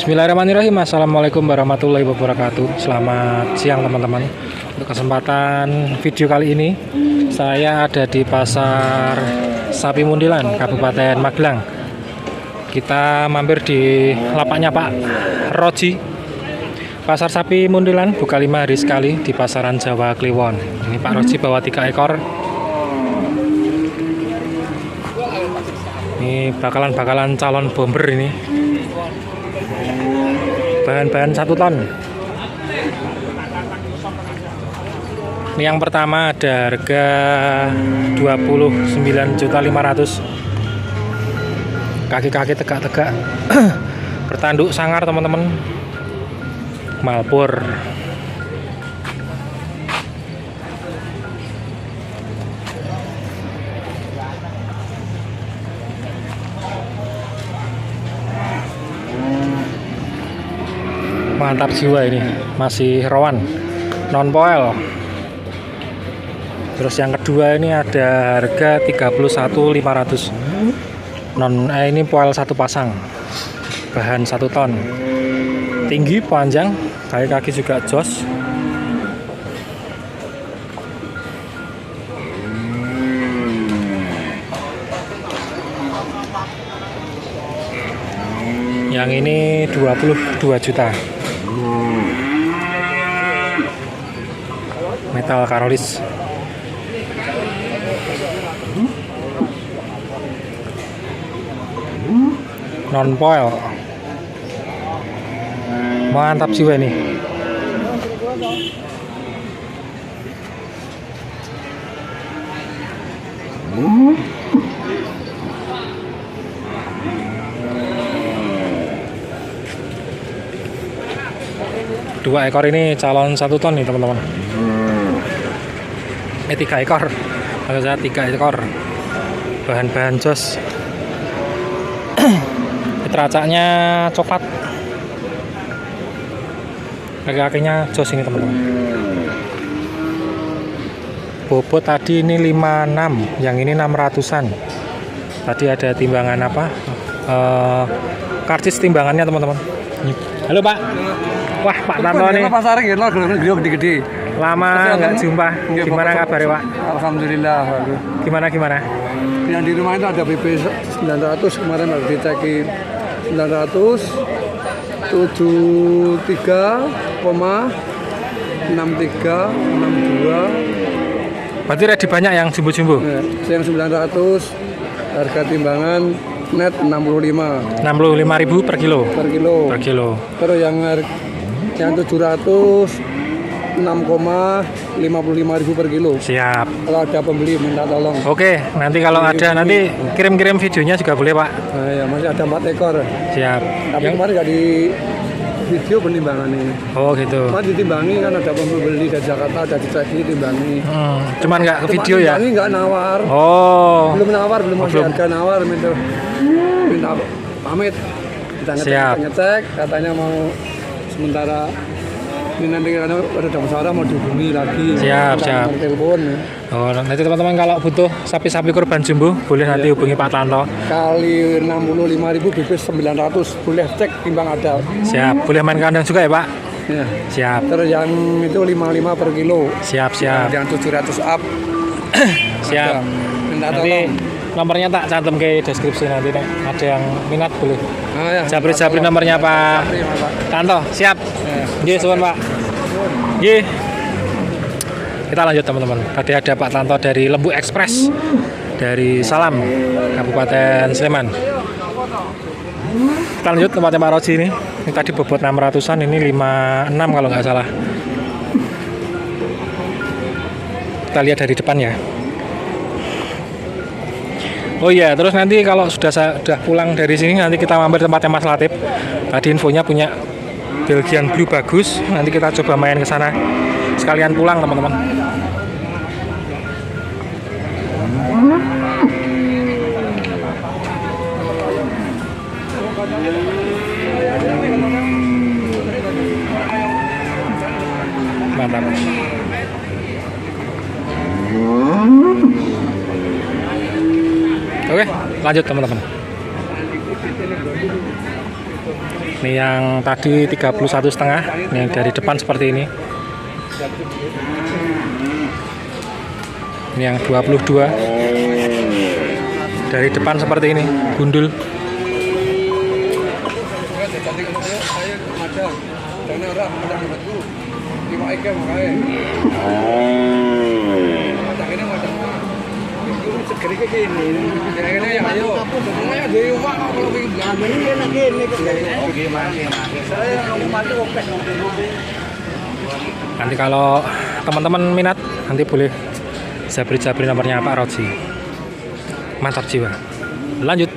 Bismillahirrahmanirrahim. Assalamualaikum warahmatullahi wabarakatuh. Selamat siang teman-teman. Untuk kesempatan video kali ini saya ada di Pasar Sapi Muntilan, Kabupaten Magelang. Kita mampir di lapaknya Pak Roji. Pasar Sapi Muntilan buka 5 hari sekali di Pasaran Jawa Kliwon. Ini Pak Roji bawa 3 ekor. Ini bakalan calon bomber ini. Bahan-bahan 1 ton. Ini yang pertama ada harga 29.500.000. Kaki-kaki tegak-tegak. Bertanduk sangar teman-teman. Malpur. Mantap jiwa ini, masih rawan, non poel. Terus yang kedua ini ada harga 31.500. Ini poel 1 pasang, bahan 1 ton, tinggi, panjang, kaki juga jos. Yang ini 22 juta. Metal Karolis. Non foil. Mantap jiwa ini. Dua ekor ini calon 1 ton nih teman-teman. 3 ekor. Kalau saya 3 ekor. Bahan-bahan jos. Teracaknya coklat. Kaki-kakinya jos ini teman-teman. Bobot tadi ini 56, yang ini 600-an. Tadi ada timbangan apa? Karcis timbangannya teman-teman. Halo Pak. Wah Pak Tanto nih. Pasar gede-gede. Lama nggak jumpa. Gimana kabarnya Pak? Alhamdulillah. Gimana? Yang di rumah itu ada BP 900, kemarin harus dicekin 900 73,6362. Berarti ready banyak yang jumbo-jumbo? Ya, yang 900 harga timbangan net 65.000 per kilo. Per kilo. Terus yang 700 6,55.000 per kilo. Siap. Kalau ada pembeli minta tolong. Oke, nanti kalau ada nanti kirim-kirim videonya juga boleh Pak. Nah, ya masih ada 4 ekor. Siap. Tapi kemarin nggak di video penimbangannya. Oh gitu. Kemarin ditimbangi kan ada pembeli dari Jakarta, ada dicek timbangi. Cuman nggak ke video ya? Timbangi nggak nawar. Oh. Belum masih harga nawar minta pamit. Kita ngecek, katanya mau sementara. Ini nanti karena ada masalah mau dihubungi lagi. Siap. Telepon. Oh, nanti teman-teman kalau butuh sapi-sapi kurban jumbo boleh nanti hubungi Pak Tanto. Kali 65.000 BP 900 boleh cek timbang ada. Siap, boleh main kandang juga ya Pak? Ya. Siap. Terus yang itu 55 per kilo. Siap. Yang 700 up. Siap. Minta nanti tolong. nomornya tak cantum ke deskripsi nanti nih. Ada yang minat boleh. Ya. Japri nomornya Pak Tanto. Siap. Nggih, suwun Pak. Nggih. Kita lanjut teman-teman. Tadi ada Pak Tanto dari Lembu Express dari Salam, Kabupaten Sleman. Kita lanjut tempatnya Pak Roji ini. Ini tadi bobot 600-an, ini 56 kalau nggak salah. Kita lihat dari depan ya. Oh iya, terus nanti kalau sudah pulang dari sini nanti kita mampir tempatnya Mas Latif. Tadi infonya punya Belgian Blue bagus. Nanti kita coba main ke sana. Sekalian pulang teman-teman. Mantap. Oke, lanjut teman-teman. Ini yang tadi 31,5. Ini yang dari depan seperti ini. Ini yang 22. Dari depan seperti ini, gundul. Nanti kalau teman-teman minat, nanti boleh Jabri nomornya Pak Roji. Mantap jiwa. Lanjut.